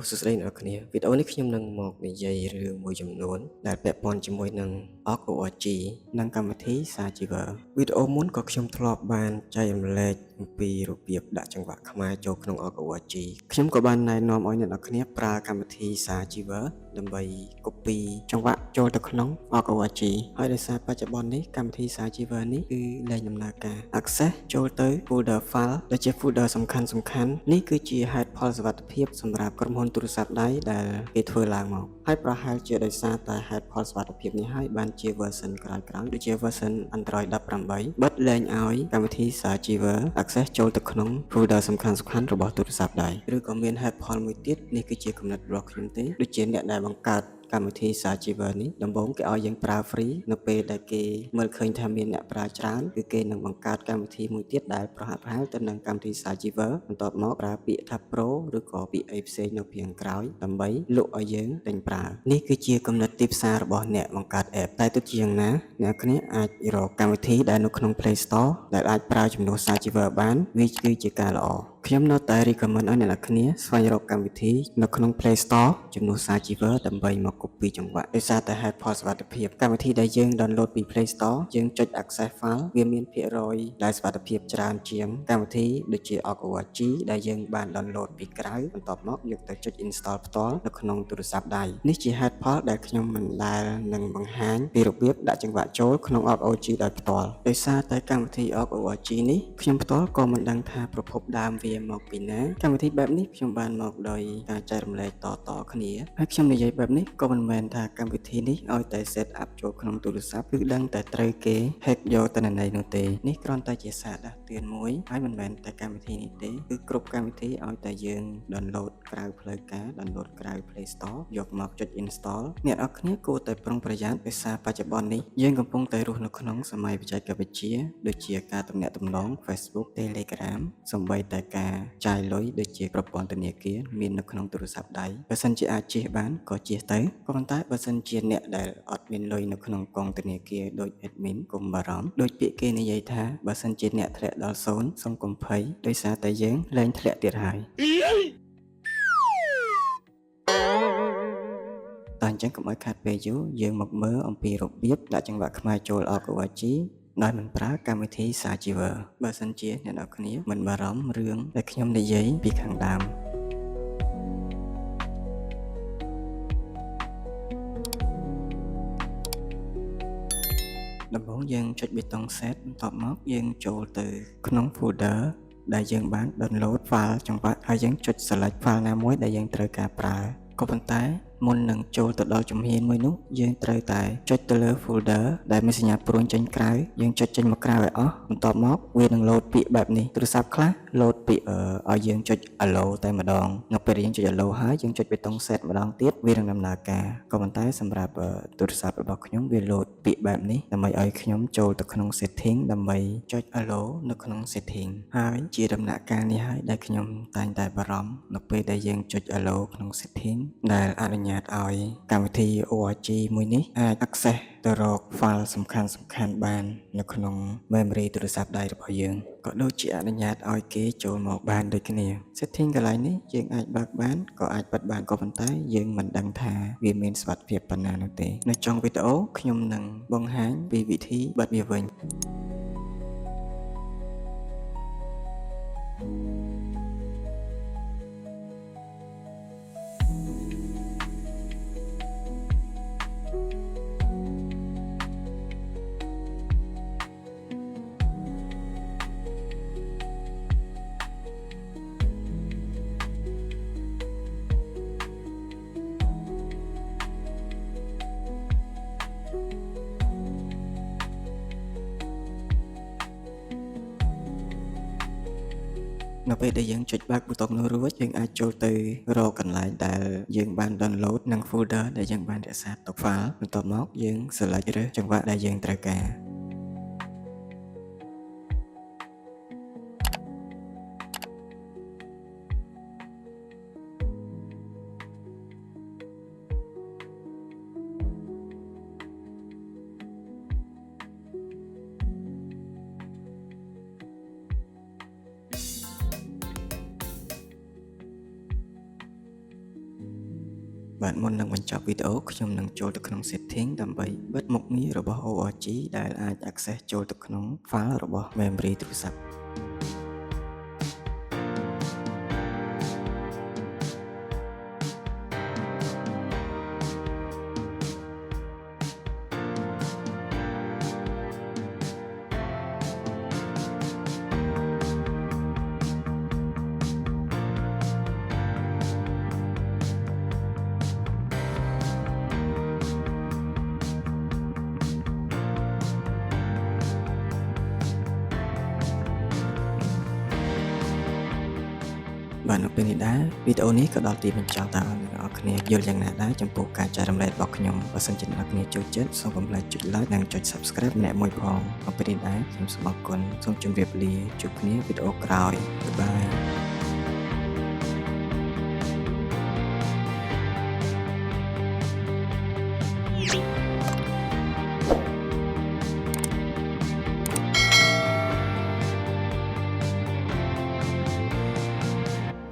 សួស្តីអ្នកនរគ្នាវីដេអូនេះខ្ញុំនឹងមកនិយាយរឿងមួយចំនួនដែលពាក់ព័ន្ធជាមួយនឹង Org និងកម្មវិធី Sachiver វីដេអូមុនក៏ខ្ញុំធ្លាប់បានចែករំលែកអំពីរបៀបដាក់ចង្វាក់ខ្មែរចូលក្នុង Org ខ្ញុំក៏បានណែនាំឲ្យអ្នកនរគ្នាប្រើកម្មវិធី Sachiver ដើម្បី copy ចង្វាក់ចូលទៅក្នុង Org ហើយដោយសារបច្ចុប្បន្ននេះកម្មវិធី Sachiver នេះគឺលែងដំណើរការ access ចូលទៅ folder file ដែលជា folder សំខាន់នេះគឺជាហេតុផលសុវត្ថិភាពសម្រាប់ក្រុមហ៊ុនទូរស័ព្ទដៃដែលគេធ្វើឡើងមកហើយប្រហែលជាដោយសារតែហេតុផលសុវត្ថិភាពនេះហើយបានជា version ក្រោយៗដូចជា version Android 18បិទលែងឲ្យកម្មវិធី Sachiver access ចូលទៅក្នុង folder សំខាន់របស់ទូរស័ព្ទដៃឬក៏មានហេតុផលមួយទៀតនេះគឺជាគំនិតរបស់ខ្ញុំទេដូចជាអ្នកដែលបង្កើតកម្មវិធី Sachiver នេះដំបូងគេឲ្យយើងប្រើ free នៅពេលដែលគេមើលឃើញថាមានអ្នកប្រើច្រើនគឺគេនឹងបង្កើតកម្មវិធីមួយទៀតដែលប្រហាក់ប្រហែលទៅនឹងកម្មវិធី Sachiver បន្ទាប់មកប្រើពាក្យថា Pro ឬក៏ពាក្យអីផ្សេងនៅពីខាងក្រោយដើម្បីលក់ឲ្យយើងទិញប្រើនេះគឺជាគំនិតទីផ្សាររបស់អ្នកបង្កើត app តែទោះជាយ៉ាងណាអ្នកគ្នាអាចរកកម្មវិធីដែលនៅក្នុង Play Store ដែលអាចប្រើជំនួស Sachiver បានវាគឺជាការល្អខ្ញុំនៅតែ recommend ឲ្យអ្នកនរគ្នាស្វែងរកកម្មវិធីនៅក្នុង Play Store ជំនួស Sachiver ដើម្បីមក copy ចង្វាក់ដោយសារតែហេតុផលសុវត្ថិភាពកម្មវិធីដែលយើង download ពី Play Store យើងចុច access file វាមានភាគរយដែលសុវត្ថិភាពច្រើនជាងកម្មវិធីដូចជា Org ដែលយើងបាន download ពីក្រៅបន្ទាប់មកយកទៅចុច install ផ្ទាល់នៅក្នុងទូរស័ព្ទដៃនេះជាហេតុផលដែលខ្ញុំមិនដែលនឹងបង្ហាញពីរបៀបដាក់ចង្វាក់ចូលក្នុង Org ដោយផ្ទាល់ដោយសារតែកម្មវិធី Org នេះខ្ញុំផ្ទាល់ក៏មិនដឹងថាប្រភពដើមវាមកពីណាកម្មវិធីបែបនេះខ្ញុំបានមកដោយការចែករំលែកតគ្នាហើយខ្ញុំនិយាយបែបនេះក៏មិនមែនថាកម្មវិធីនេះឲ្យតែ set up ចូលក្នុងទូរស័ព្ទគឺដឹងតែត្រូវគេ hack យកទិន្នន័យនោះទេនេះគ្រាន់តែជាសារដាស់តឿនមួយហើយមិនមែនតែកម្មវិធីនេះទេគឺគ្រប់កម្មវិធីឲ្យតែយើង download ក្រៅផ្លូវការ download ក្រៅ Play Store យកមកចុច install អ្នកនរគ្នាគួរតែប្រុងប្រយ័ត្នដោយសារបច្ចុប្បន្ននេះយើងកំពុងតែរស់នៅក្នុងសម័យបច្ចេកវិទ្យាដូចជាការទំនាក់ទំនង Facebook Telegram សូម្បីតែការចាយលុយដូចជាប្រព័ន្ធធនាគារមាននៅក្នុងទូរស័ព្ទដៃបើសិនជាអាចជិះបានក៏ជិះទៅក៏ប៉ុន្តែបើសិនជាអ្នកដែលអត់មានលុយនៅក្នុងកងធនាគារដូច admin កុំបារម្ភដូចពាក្យគេនិយាយថាបើសិនជាអ្នកធ្លាក់ដល់0សូមកុំភ័យដោយសារតែយើងលែងធ្លាក់ទៀតហើយតែអញ្ចឹងកុំឲ្យខាត់ពេលយូរយើងមកមើលអំពីរបៀបដាក់ចង្វាក់ខ្មែរចូល Org ដោយមិនប្រើកម្មវិធី Sachiver បើសិនជាអ្នកនរគ្នាមិនបារម្ភរឿងដែលខ្ញុំនិយាយពីខាងដើមដំបូងយើងចុចប៊ូតុង Set បន្ទាប់មកយើងចូលទៅក្នុង folder ដែលយើងបាន download file ចង្វាក់ហើយយើងចុច select file ណាមួយដែលយើងត្រូវការប្រើក៏ប៉ុន្តែមុននឹងចូលទៅដល់ជំហានមួយនោះយើងត្រូវតែចុចទៅលើ folder ដែលមានសញ្ញាព្រួញចេញក្រៅយើងចុចចេញមកក្រៅឲ្យអស់បន្ទាប់មកវានឹង load ពាក្យបែបនេះទូរស័ព្ទខ្លះ load ពាក្យឲ្យយើងចុច allow តែម្ដងនៅពេលយើងចុច allow ហើយយើងចុចប៊ូតុង set ម្ដងទៀតវានឹងដំណើរការក៏ប៉ុន្តែសម្រាប់ទូរស័ព្ទរបស់ខ្ញុំវា load ពាក្យបែបនេះដើម្បីឲ្យខ្ញុំចូលទៅក្នុង setting ដើម្បីចុច allow នៅក្នុង setting ហើយជាដំណាក់កាលនេះហើយដែលខ្ញុំតែងតែបារម្ភនៅពេលដែលយើងចុច allow ក្នុង setting ដែលអនុញ្ញាតឲ្យកម្មវិធី Org មួយនេះអាច access ទៅរក file សំខាន់បាននៅក្នុង memory ទូរស័ព្ទដៃរបស់យើងក៏ដូចជាអនុញ្ញាតឲ្យគេចូលមកបានដូចគ្នា setting កន្លែងនេះយើងអាចបើកបានក៏អាចបិទបានក៏ប៉ុន្តែយើងមិនដឹងថាវាមានសុវត្ថិភាពប៉ុណ្ណានោះទេនៅចុងវីដេអូខ្ញុំនឹងបង្ហាញពីវិធីបិទវាវិញនៅពេលដែលយើងចុចបើកប៊ូតុងនោះរួចយើងអាចចូលទៅរកកន្លែងដែលយើងបាន download និង folder ដែលយើងបានរក្សាទុក file បន្ទាប់មកយើង select រើសចង្វាក់ដែលយើងត្រូវការ បាទមុននឹងបញ្ចប់វីដេអូខ្ញុំនឹងចូលទៅក្នុង setting ដើម្បីបិទមុខងាររបស់ ORG ដែលអាច access ចូលទៅក្នុង file របស់ memory ទូរស័ព្ទបាទនៅពេលនេះដែរវីដេអូនេះក៏ដល់ទីបញ្ចប់តើអ្នកនរគ្នាយល់យ៉ាងណាដែរចំពោះការចែករំលែករបស់ខ្ញុំបើសិនជាអ្នកនរគ្នាចូលចិត្តសូមកុំភ្លេចចុច like និងចុច subscribe ម្នាក់មួយផងនៅពេលនេះដែរខ្ញុំសូមអរគុណសូមជម្រាបលាជួបគ្នាវីដេអូក្រោយបាយ